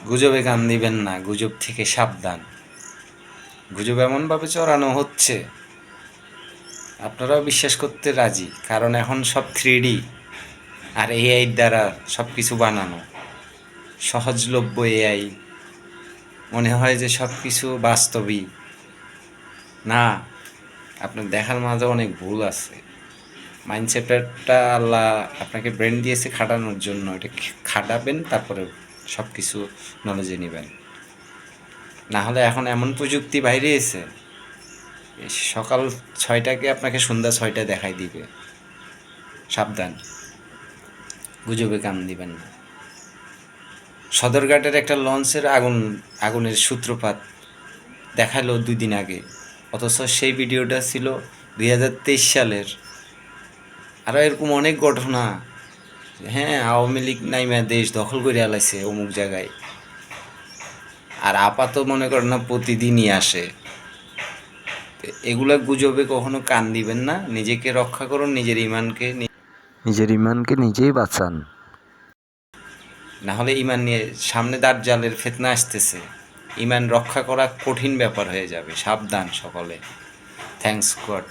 গুজবে কান দিবেন না, গুজব থেকে সাবধান। গুজব এমনভাবে চড়ানো হচ্ছে আপনারাও বিশ্বাস করতে রাজি, কারণ এখন সব 3D আর এআই দ্বারা সব কিছু বানানো, সহজলভ্য এআই। মনে হয় যে সব কিছু বাস্তবই না। আপনার দেখার মাঝে অনেক ভুল আছে। মাইন্ডসেটটা আল্লাহ আপনাকে ব্রেন দিয়েছে খাটানোর জন্য, এটা খাটাবেন, তারপরে সব কিছু নলেজে নেবেন। না হলে এখন এমন প্রযুক্তি বাইরে এসে সকাল 6টাকে আপনাকে সন্ধ্যা 6টায় দেখাই দিবে। সাবধান, গুজবে কান দিবেন না। সদরঘাটের একটা লঞ্চের আগুনের সূত্রপাত দেখালো 2 দিন আগে, অথচ সেই ভিডিওটা ছিল 2023 সালের। আরও এরকম অনেক ঘটনা, হ্যাঁ, আওয়ামী লীগ নাইমা দেশ দখল করে আলাইছে অমুক জায়গায়, আর আপাতত মনে করেন না প্রতিদিনই আসে। এগুলা গুজবে কখনো কান দিবেন না। নিজেকে রক্ষা করুন, নিজের ইমানকে নিজেই বাঁচান। না হলে ইমান নিয়ে সামনে দাজ্জালের ফিতনা আসতেছে, ইমান রক্ষা করা কঠিন ব্যাপার হয়ে যাবে। সাবধান সকলে। Thanks god.